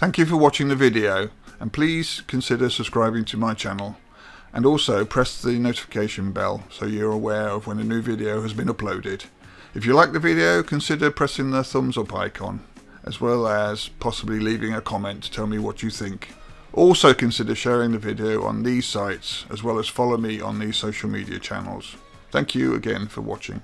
Thank you for watching the video, and please consider subscribing to my channel, and also press the notification bell so you're aware of when a new video has been uploaded. If you like the video, consider pressing the thumbs up icon, as well as possibly leaving a comment to tell me what you think. Also consider sharing the video on these sites, as well as follow me on these social media channels. Thank you again for watching.